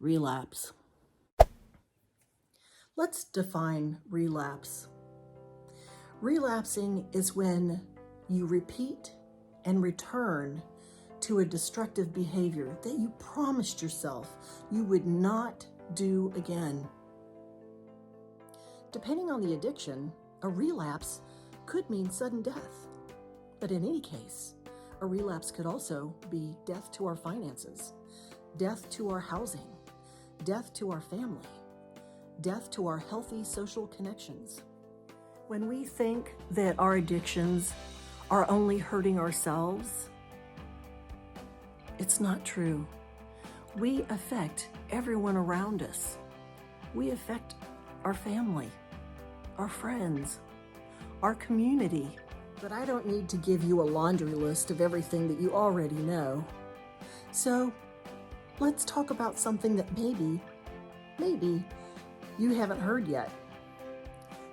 relapse. Let's define relapse. Relapsing is when you repeat and return to a destructive behavior that you promised yourself you would not do again. Depending on the addiction, a relapse could mean sudden death. But in any case, a relapse could also be death to our finances, death to our housing, death to our family, death to our healthy social connections. When we think that our addictions are only hurting ourselves, it's not true. We affect everyone around us. We affect our family, our friends, our community. But I don't need to give you a laundry list of everything that you already know. So let's talk about something that maybe you haven't heard yet.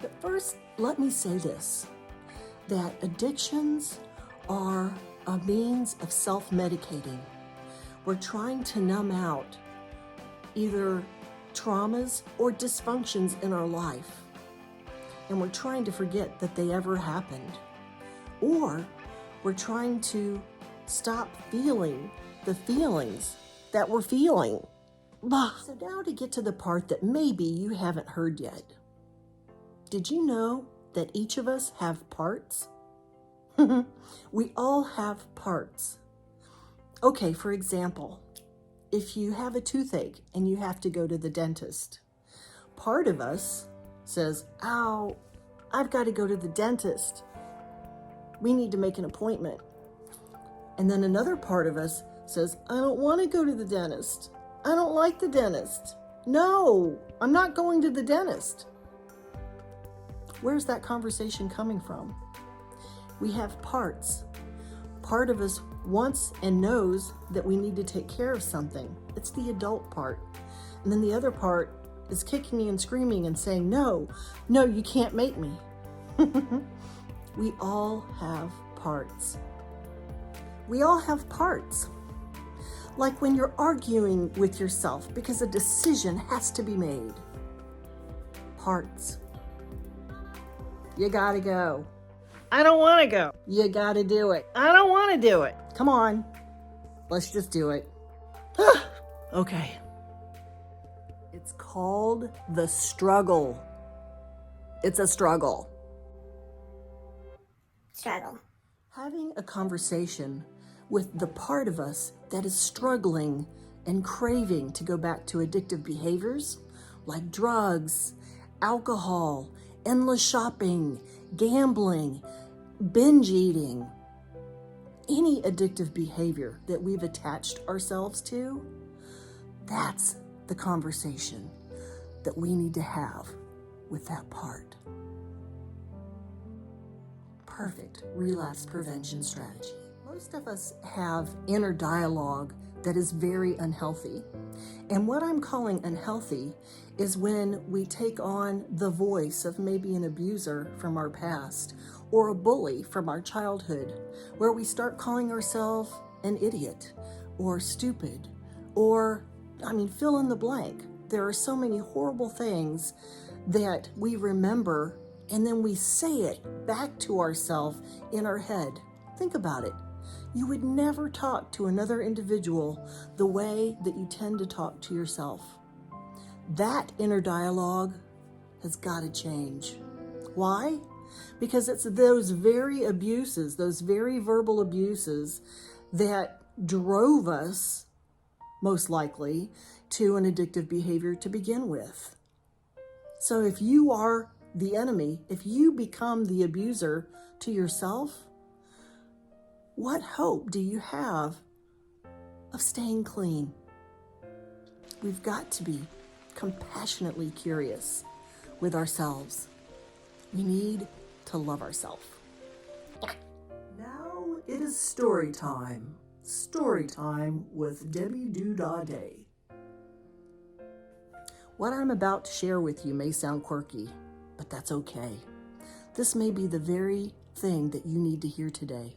But first, let me say this, that addictions are a means of self-medicating. We're trying to numb out either traumas or dysfunctions in our life. And we're trying to forget that they ever happened. Or we're trying to stop feeling the feelings that we're feeling. So now to get to the part that maybe you haven't heard yet. Did you know that each of us have parts? We all have parts. Okay, for example, if you have a toothache and you have to go to the dentist, part of us says, "Ow, I've got to go to the dentist. We need to make an appointment." And then another part of us says, "I don't want to go to the dentist. I don't like the dentist. No, I'm not going to the dentist." Where's that conversation coming from? We have parts. Part of us wants and knows that we need to take care of something. It's the adult part. And then the other part is kicking and screaming and saying, no, you can't make me. We all have parts. We all have parts. Like when you're arguing with yourself because a decision has to be made. Parts. You gotta go. I don't want to go. You gotta do it. I don't want to do it. Come on. Let's just do it. Okay. It's called the struggle. It's a struggle. Having a conversation with the part of us that is struggling and craving to go back to addictive behaviors like drugs, alcohol, endless shopping, gambling, binge eating, any addictive behavior that we've attached ourselves to, that's the conversation that we need to have with that part. Perfect relapse prevention strategy. Most of us have inner dialogue that is very unhealthy. And what I'm calling unhealthy is when we take on the voice of maybe an abuser from our past or a bully from our childhood, where we start calling ourselves an idiot or stupid or, fill in the blank. There are so many horrible things that we remember and then we say it back to ourselves in our head. Think about it. You would never talk to another individual the way that you tend to talk to yourself. That inner dialogue has got to change. Why? Because it's those very abuses, those very verbal abuses that drove us, most likely, to an addictive behavior to begin with. So if you are the enemy, if you become the abuser to yourself, what hope do you have of staying clean? We've got to be compassionately curious with ourselves. We need to love ourselves. Now it is story time. Story time with Debbie Doodah. What I'm about to share with you may sound quirky, but that's okay. This may be the very thing that you need to hear today.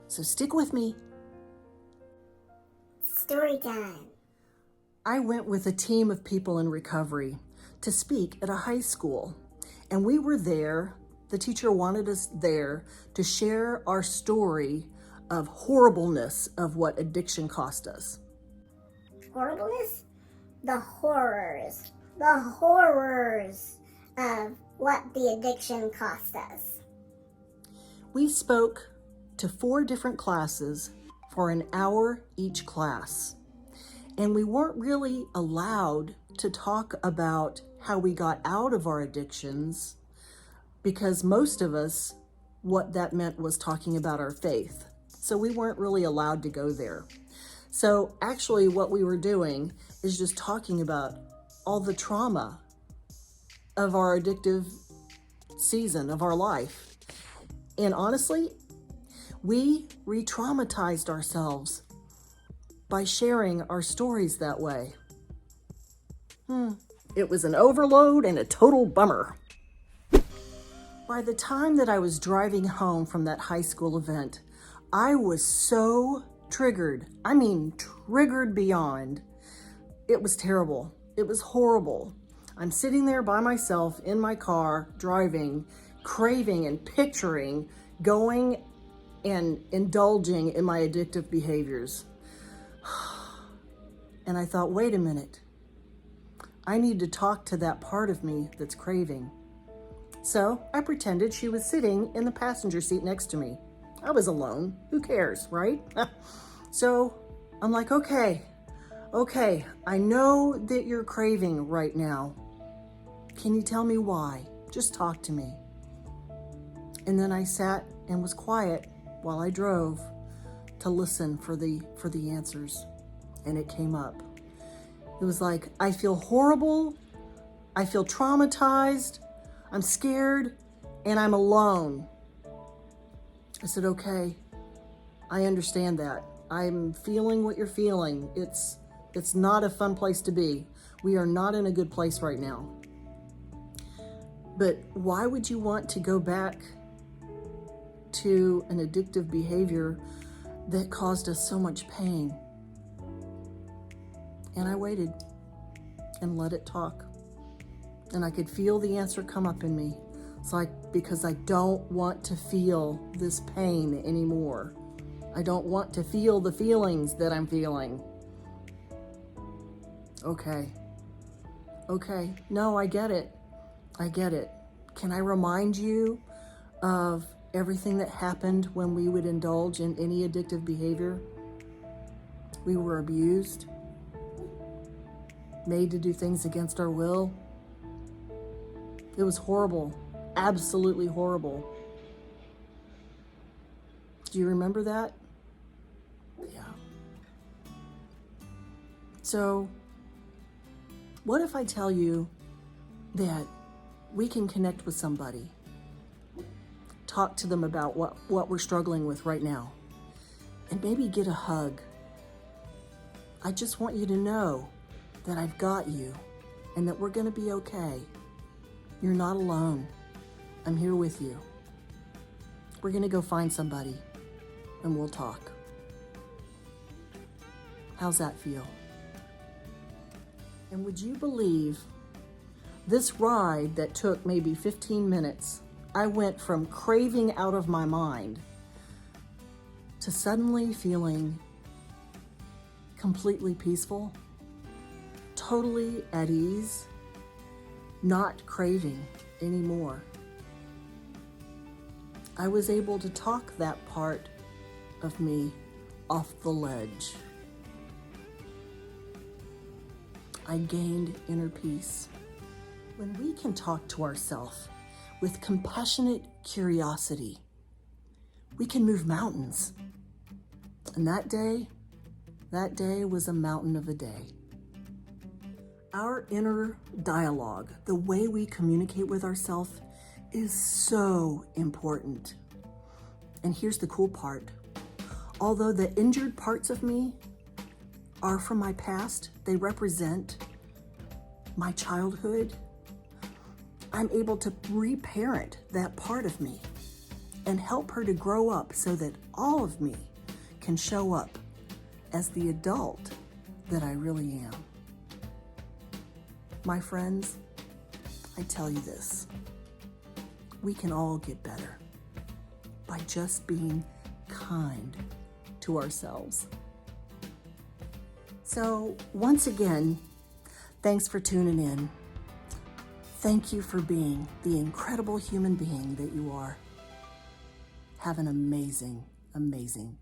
So stick with me. Story time. I went with a team of people in recovery to speak at a high school. And we were there, the teacher wanted us there to share our story of horribleness of what addiction cost us. Horribleness? The horrors of what the addiction cost us. We spoke to 4 different classes for an hour each class. And we weren't really allowed to talk about how we got out of our addictions because most of us, what that meant was talking about our faith. So we weren't really allowed to go there. So actually what we were doing is just talking about all the trauma of our addictive season of our life. And honestly, we re-traumatized ourselves by sharing our stories that way. It was an overload and a total bummer. By the time that I was driving home from that high school event, I was so triggered. I mean, triggered beyond. It was terrible. It was horrible. I'm sitting there by myself in my car, driving, craving and picturing going and indulging in my addictive behaviors. And I thought, wait a minute. I need to talk to that part of me that's craving. So I pretended she was sitting in the passenger seat next to me. I was alone. Who cares, right? So I'm like, okay, I know that you're craving right now. Can you tell me why? Just talk to me. And then I sat and was quiet while I drove to listen for the answers. And it came up. It was like, I feel horrible, I feel traumatized, I'm scared, and I'm alone. I said, okay, I understand that. I'm feeling what you're feeling. It's not a fun place to be. We are not in a good place right now. But why would you want to go back to an addictive behavior that caused us so much pain? And I waited and let it talk. And I could feel the answer come up in me. It's like, because I don't want to feel this pain anymore. I don't want to feel the feelings that I'm feeling. Okay. No, I get it. Can I remind you of everything that happened when we would indulge in any addictive behavior? We were abused, made to do things against our will. It was horrible, absolutely horrible. Do you remember that? Yeah. So, what if I tell you that we can connect with somebody, talk to them about what we're struggling with right now, and maybe get a hug? I just want you to know that I've got you and that we're going to be okay. You're not alone. I'm here with you. We're going to go find somebody and we'll talk. How's that feel? And would you believe this ride that took maybe 15 minutes, I went from craving out of my mind to suddenly feeling completely peaceful, totally at ease, not craving anymore. I was able to talk that part of me off the ledge. I gained inner peace. When we can talk to ourselves with compassionate curiosity, we can move mountains. And that day was a mountain of a day. Our inner dialogue, the way we communicate with ourselves, is so important. And here's the cool part. Although the injured parts of me are from my past, they represent my childhood, I'm able to reparent that part of me and help her to grow up so that all of me can show up as the adult that I really am. My friends, I tell you this, we can all get better by just being kind to ourselves. So once again, thanks for tuning in. Thank you for being the incredible human being that you are. Have an amazing, amazing